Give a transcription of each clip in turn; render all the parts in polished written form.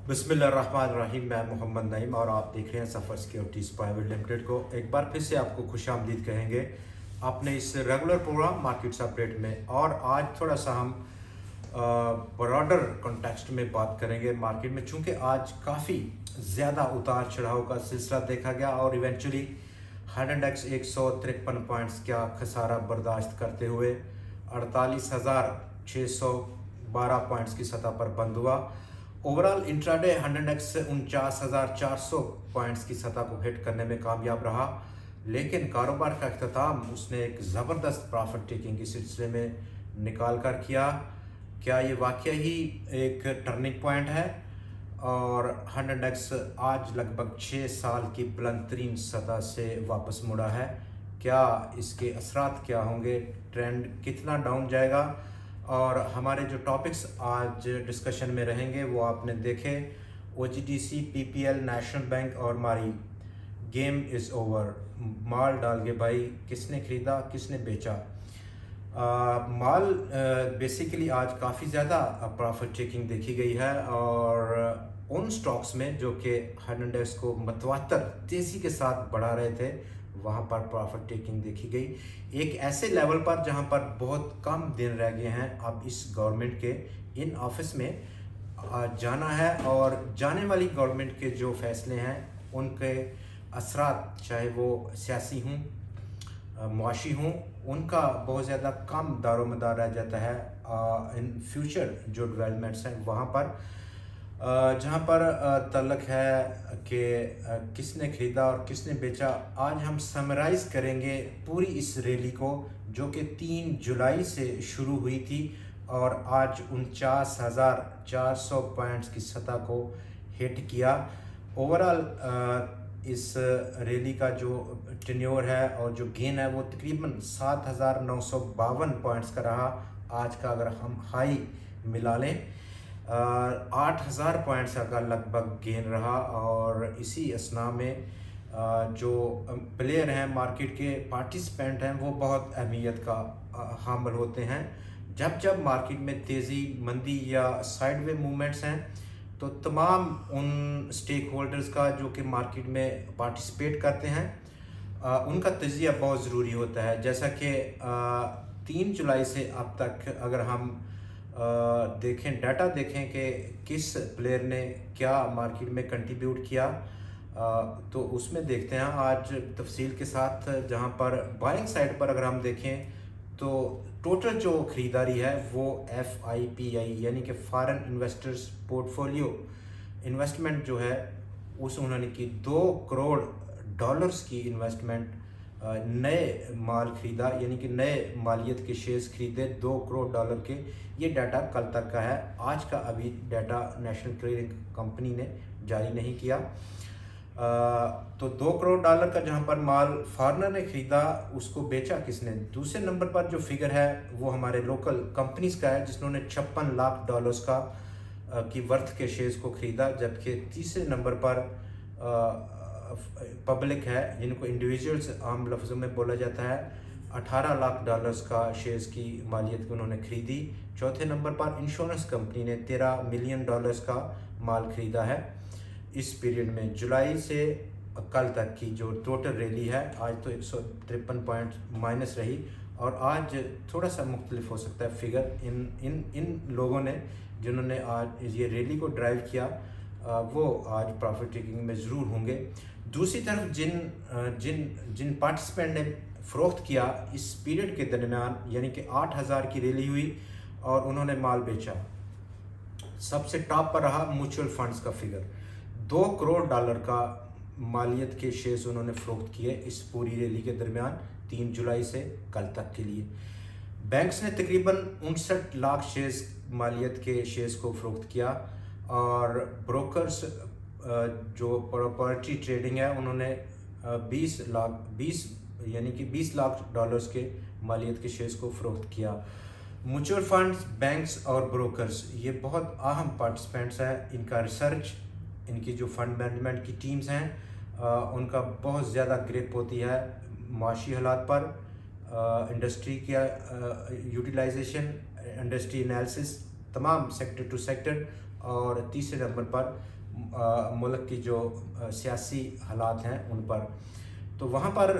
बिस्मिल्लाहिर्रहमानिर्रहीम। मैं मोहम्मद नईम और आप देख रहे हैं सफ़र सिक्योरिटीज़ प्राइवेट लिमिटेड को। एक बार फिर से आपको खुशामदीद कहेंगे अपने इस रेगुलर प्रोग्राम मार्केट्स अपडेट में। और आज थोड़ा सा हम ब्रॉडर कॉन्टेक्स्ट में बात करेंगे मार्केट में, चूँकि आज काफ़ी ज़्यादा उतार चढ़ाव का सिलसिला देखा गया और इवेंचुअली इंडेक्स 153 पॉइंट्स का खसारा बर्दाश्त करते हुए 48,612 पॉइंट्स की सतह पर बंद हुआ। ओवरऑल इंट्राडे इंडेक्स 49,400 पॉइंट्स की सतह को हिट करने में कामयाब रहा, लेकिन कारोबार का अख्ताम उसने एक ज़बरदस्त प्रॉफिट टेकिंग के सिलसिले में निकाल कर किया। क्या ये वाकई ही एक टर्निंग पॉइंट है? और इंडेक्स आज लगभग 6 साल की बुलंद तरीन सतह से वापस मुड़ा है। क्या इसके असरात क्या होंगे? ट्रेंड कितना डाउन जाएगा? और हमारे जो टॉपिक्स आज डिस्कशन में रहेंगे वो आपने देखे। OGDC, PPL, नेशनल बैंक और मारी, गेम इज़ ओवर। माल डाल के भाई, किसने ख़रीदा किसने बेचा? माल बेसिकली आज काफ़ी ज़्यादा प्रॉफिट चेकिंग देखी गई है और उन स्टॉक्स में जो कि इंडेक्स को मतवातर तेज़ी के साथ बढ़ा रहे थे, वहाँ पर प्रॉफिट टेकिंग देखी गई। एक ऐसे लेवल पर जहाँ पर बहुत कम दिन रह गए हैं अब इस गवर्नमेंट के इन ऑफिस में जाना है, और जाने वाली गवर्नमेंट के जो फैसले हैं उनके असरात, चाहे वो सियासी हों मुआशी हों, उनका बहुत ज़्यादा कम दारोमदार रह जाता है इन फ्यूचर जो डेवलपमेंट्स हैं वहाँ पर। जहाँ पर तल्लक है कि किसने ख़रीदा और किसने बेचा। आज हम समराइज़ करेंगे पूरी इस रैली को, जो कि 3 जुलाई से शुरू हुई थी और आज 49,400 पॉइंट्स की सतह को हिट किया। ओवरऑल इस रैली का जो टेन्योर है और जो गेन है वो तकरीबन 7,952 पॉइंट्स का रहा। आज का अगर हम हाई मिला लें 8,000 पॉइंट्स का लगभग गेन रहा। और इसी असना में जो प्लेयर हैं मार्केट के, पार्टिसिपेंट हैं, वो बहुत अहमियत का हामिल होते हैं। जब जब मार्केट में तेज़ी मंदी या साइडवे मूवमेंट्स हैं तो तमाम उन स्टेक होल्डर्स का जो कि मार्केट में पार्टिसिपेट करते हैं उनका तजिया बहुत ज़रूरी होता है। जैसा कि 3 जुलाई से अब तक अगर हम देखें, डाटा देखें कि किस प्लेयर ने क्या मार्केट में कंट्रीब्यूट किया, तो उसमें देखते हैं आज तफसील के साथ। जहां पर बाइंग साइड पर अगर हम देखें तो टोटल जो ख़रीदारी है वो FIPI यानी कि फॉरेन इन्वेस्टर्स पोर्टफोलियो इन्वेस्टमेंट जो है उस उन्होंने की $2 करोड़ की इन्वेस्टमेंट नए माल ख़रीदा, यानी कि नए मालियत के शेयर्स खरीदे $2 करोड़ के। ये डाटा कल तक का है, आज का अभी डाटा नेशनल क्लियरिंग कंपनी ने जारी नहीं किया। तो $2 करोड़ का जहां पर माल फॉरनर ने खरीदा, उसको बेचा किसने? दूसरे नंबर पर जो फिगर है वो हमारे लोकल कंपनीज का है जिन्होंने $56 लाख का की वर्थ के शेयर्स को खरीदा, जबकि तीसरे नंबर पर पब्लिक है जिनको इंडिविजुअल्स आम लफ्ज़ों में बोला जाता है। $18 लाख का शेयर्स की मालियत को उन्होंने खरीदी। चौथे नंबर पर इंश्योरेंस कंपनी ने $13 मिलियन का माल खरीदा है। इस पीरियड में जुलाई से कल तक की जो टोटल रैली है, आज तो 153 पॉइंट माइनस रही और आज थोड़ा सा मुख्तलिफ हो सकता है फिगर। इन लोगों ने जिन्होंने आज ये रैली को ड्राइव किया वो आज प्रॉफिट टेकिंग में ज़रूर होंगे। दूसरी तरफ जिन पार्टिसिपेंट ने फ़रोख्त किया इस पीरियड के दरमियान, यानी कि 8,000 की रैली हुई और उन्होंने माल बेचा, सबसे टॉप पर रहा म्यूचुअल फंड्स का फिगर। $2 करोड़ का मालियत के शेयर्स उन्होंने फ़रोख्त किए इस पूरी रैली के दरमियान 3 जुलाई से कल तक के लिए। बैंक्स ने तकरीबन 59 लाख शेयर्स मालियत के शेयर्स को फ़रोख्त किया और ब्रोकर्स जो प्रॉपर्टी ट्रेडिंग है उन्होंने 20 यानी कि $20 लाख के मालियत के शेयर्स को फ़रोख्त किया। म्यूचुअल फंड्स, बैंक्स और ब्रोकर्स ये बहुत अहम पार्टिसिपेंट्स हैं। इनका रिसर्च, इनकी जो फंड मैनेजमेंट की टीम्स हैं उनका बहुत ज़्यादा ग्रिप होती है माशी हालात पर, इंडस्ट्री का यूटिलाइजेशन, इंडस्ट्री एनालिसिस, तमाम सेक्टर टू सेक्टर और तीसरे नंबर पर मुल्क की जो सियासी हालात हैं उन पर। तो वहाँ पर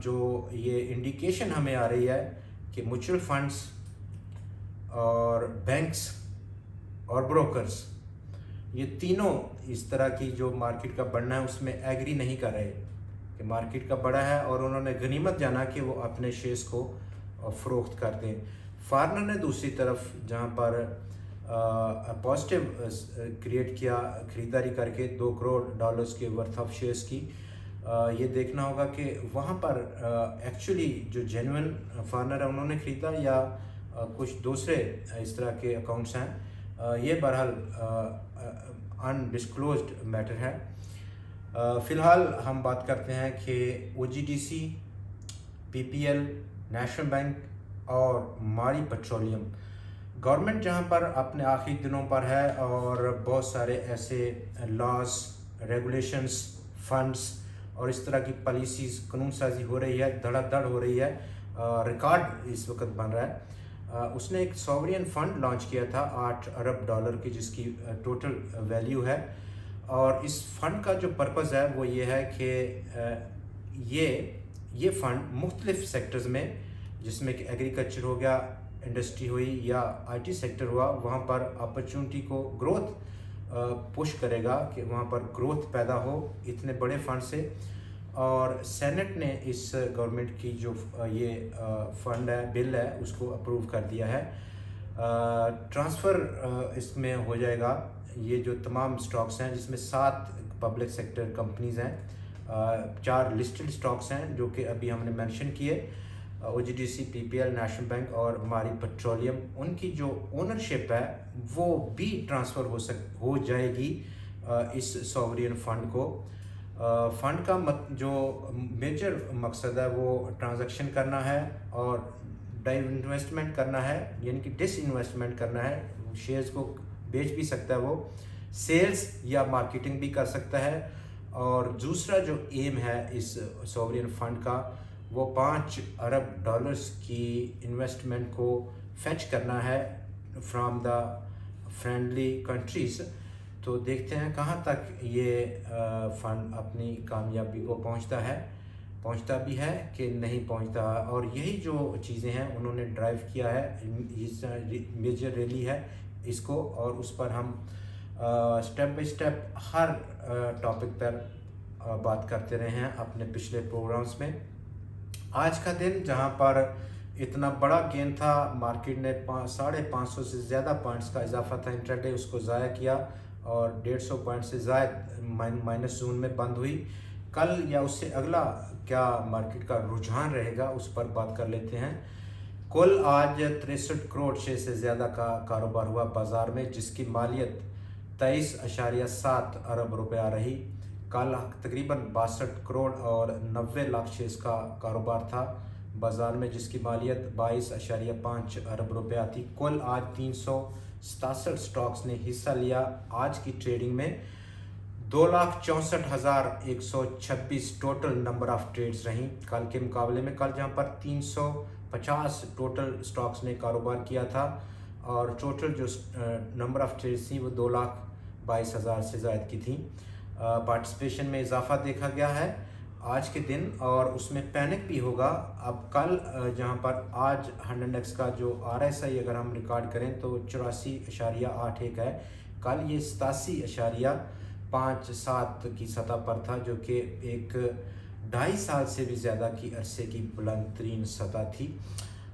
जो ये इंडिकेशन हमें आ रही है कि म्यूचुअल फंड्स और बैंक्स और ब्रोकर्स, ये तीनों इस तरह की जो मार्केट का बढ़ना है उसमें एग्री नहीं कर रहे कि मार्केट का बढ़ा है, और उन्होंने गनीमत जाना कि वो अपने शेयर्स को फ़रोख्त कर दें। फार्नर ने दूसरी तरफ जहाँ पर पॉजिटिव क्रिएट किया ख़रीदारी करके $2 करोड़ के वर्थ ऑफ शेयर्स की, ये देखना होगा कि वहाँ पर एक्चुअली जो जेन्युइन फार्नर है उन्होंने ख़रीदा या कुछ दूसरे इस तरह के अकाउंट्स हैं। ये बहरहाल अनडिस्क्लोज्ड मैटर है। फ़िलहाल हम बात करते हैं कि OGDC, PPL, नेशनल बैंक और मारी पेट्रोलियम, गवर्नमेंट जहां पर अपने आखिरी दिनों पर है और बहुत सारे ऐसे लॉज, रेगुलेशंस, फंड्स और इस तरह की पॉलिसीज़, कानून साजी हो रही है, धड़ाधड़ हो रही है, रिकॉर्ड इस वक्त बन रहा है। उसने एक सॉवरियन फंड लॉन्च किया था $8 अरब की, जिसकी टोटल वैल्यू है। और इस फंड का जो पर्पज़ है वो ये है कि ये फ़ंड मुख्तलिफ सेक्टर्स में, जिसमें कि एग्रीकल्चर हो गया, इंडस्ट्री हुई या IT सेक्टर हुआ, वहाँ पर अपॉर्चुनिटी को ग्रोथ पुश करेगा कि वहाँ पर ग्रोथ पैदा हो इतने बड़े फंड से। और सेनेट ने इस गवर्नमेंट की जो ये फंड है, बिल है, उसको अप्रूव कर दिया है। ट्रांसफ़र इसमें हो जाएगा। ये जो तमाम स्टॉक्स हैं, जिसमें 7 पब्लिक सेक्टर कंपनीज़ हैं, 4 लिस्टेड स्टॉक्स हैं जो कि अभी हमने मेंशन किए, OGDC, PPL, नेशनल बैंक और मारी पेट्रोलियम, उनकी जो ओनरशिप है वो भी ट्रांसफ़र हो जाएगी इस सॉवरियन फंड को। फंड का जो मेजर मकसद है वो ट्रांजैक्शन करना है और डाइइन्वेस्टमेंट करना है, यानी कि डिसइन्वेस्टमेंट करना है। शेयर्स को बेच भी सकता है, वो सेल्स या मार्केटिंग भी कर सकता है। और दूसरा जो एम है इस सॉवरियन फंड का, वो $5 अरब की इन्वेस्टमेंट को फेच करना है फ्रॉम द फ्रेंडली कंट्रीज़। तो देखते हैं कहाँ तक ये फंड अपनी कामयाबी को पहुँचता भी है कि नहीं पहुँचता। और यही जो चीज़ें हैं उन्होंने ड्राइव किया है, इस मेजर रैली है इसको, और उस पर हम step by step her topic पर बात करते रहे हैं अपने पिछले प्रोग्राम्स में। आज का दिन जहां पर इतना बड़ा गेन था, मार्केट ने 550 से ज़्यादा पॉइंट्स का इजाफा था इंट्राडे, उसको ज़ाया किया और 150 पॉइंट से ज़ायद माइनस जोन में बंद हुई। कल या उससे अगला क्या मार्केट का रुझान रहेगा उस पर बात कर लेते हैं। कुल आज 63 करोड़ शेयर से ज़्यादा का कारोबार हुआ बाज़ार में, जिसकी मालियत 23.7 अरब रुपया रही। कल तकरीबन 62 करोड़ और 90 लाख शेयर्स का कारोबार था बाज़ार में, जिसकी मालियत 22.5 अरब रुपया थी। कुल आज 367 स्टॉक्स ने हिस्सा लिया आज की ट्रेडिंग में। 2,64,126 टोटल नंबर ऑफ ट्रेड्स रहीं कल के मुकाबले में। कल जहां पर 350 टोटल स्टॉक्स ने कारोबार किया था और टोटल जो नंबर ऑफ ट्रेड्स थी वो 2,22,000 से ज़ायद की थी। पार्टिसिपेशन में इजाफा देखा गया है आज के दिन, और उसमें पैनिक भी होगा। अब कल जहां पर आज 100x का जो RSI अगर हम रिकॉर्ड करें तो 84.81 है, कल ये 87.57 की सतह पर था, जो कि एक 2.5 साल से भी ज़्यादा की अरसे की बुलंद तरीन सतह थी।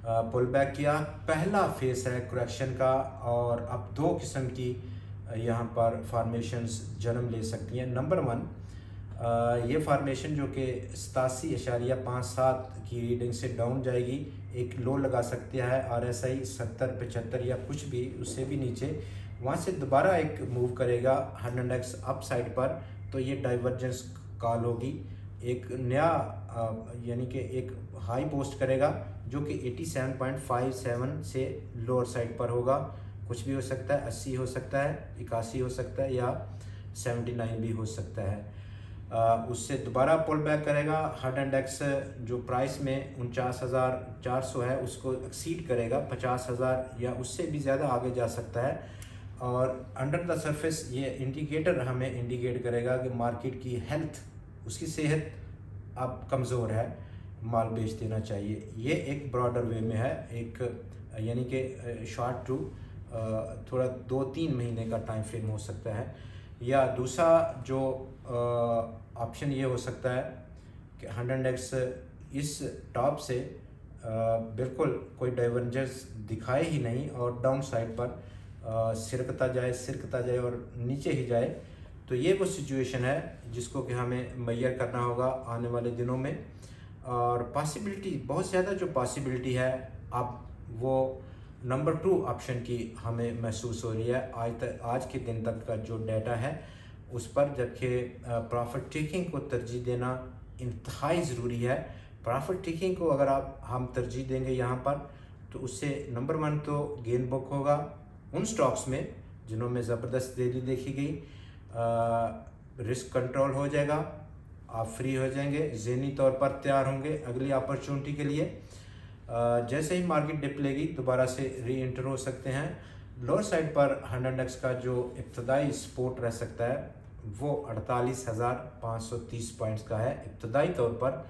पुल बैक किया, पहला फेस है करेक्शन का, और अब 2 किस्म की यहाँ पर फार्मेशंस जन्म ले सकती हैं। नंबर 1, ये फार्मेशन जो कि 87.57 की रीडिंग से डाउन जाएगी, एक लो लगा सकती है RSI 70-75 या कुछ भी उससे भी नीचे, वहाँ से दोबारा एक मूव करेगा 100x अप साइड पर, तो ये डाइवर्जेंस कॉल होगी। एक नया यानी कि एक हाई पोस्ट करेगा जो कि 87.57 से लोअर साइड पर होगा। कुछ भी हो सकता है, 80 हो सकता है, 81 हो सकता है या 79 भी हो सकता है। उससे दोबारा पुल बैक करेगा। 100x जो प्राइस में 49,400 है उसको एक्सीड करेगा, 50,000 या उससे भी ज़्यादा आगे जा सकता है। और अंडर द सरफेस ये इंडिकेटर हमें इंडिकेट करेगा कि मार्केट की हेल्थ, उसकी सेहत अब कमज़ोर है, माल बेच देना चाहिए। ये एक ब्रॉडर वे में है, एक यानी कि शॉर्ट टू थोड़ा 2-3 महीने का टाइम फ्रेम हो सकता है। या दूसरा जो ऑप्शन ये हो सकता है कि 100x इस टॉप से बिल्कुल कोई डाइवर्जेंस दिखाए ही नहीं और डाउन साइड पर सिरकता जाए और नीचे ही जाए। तो ये वो सिचुएशन है जिसको कि हमें मेजर करना होगा आने वाले दिनों में। और पॉसिबिलिटी बहुत ज़्यादा जो पॉसिबिलिटी है अब वो नंबर 2 ऑप्शन की हमें महसूस हो रही है आज के दिन तक का जो डाटा है उस पर, जबकि प्रॉफिट टेकिंग को तरजीह देना इंतहाई ज़रूरी है। प्रॉफिट टेकिंग को अगर हम तरजीह देंगे यहाँ पर तो उससे नंबर 1 तो गेन बुक होगा उन स्टॉक्स में जिन्हों में ज़बरदस्त रैली देखी गई, रिस्क कंट्रोल हो जाएगा, आप फ्री हो जाएंगे, ज़हनी तौर पर तैयार होंगे अगली अपॉर्चुनिटी के लिए। जैसे ही मार्केट डिप लेगी दोबारा से री एंटर हो सकते हैं। लोअर साइड पर 100x का जो इब्तदाई सपोर्ट रह सकता है वो 48,530 पॉइंट्स का है इब्तदाई तौर पर।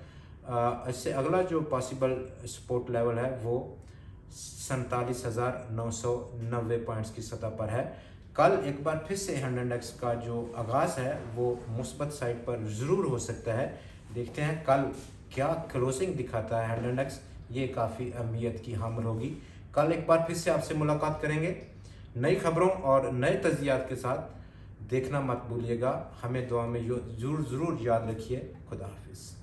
इससे अगला जो पॉसिबल सपोर्ट लेवल है वो 47,990 पॉइंट्स की सतह पर है। कल एक बार फिर से 100x का जो आगाज़ है वो मुस्बत साइड पर ज़रूर हो सकता है। देखते हैं कल क्या क्लोजिंग दिखाता है 100x, ये काफ़ी अहमियत की हामिल होगी। कल एक बार फिर से आपसे मुलाकात करेंगे नई खबरों और नए तज्जियात के साथ। देखना मत भूलिएगा, हमें दुआ में ज़रूर याद रखिए। खुदा हाफिज़।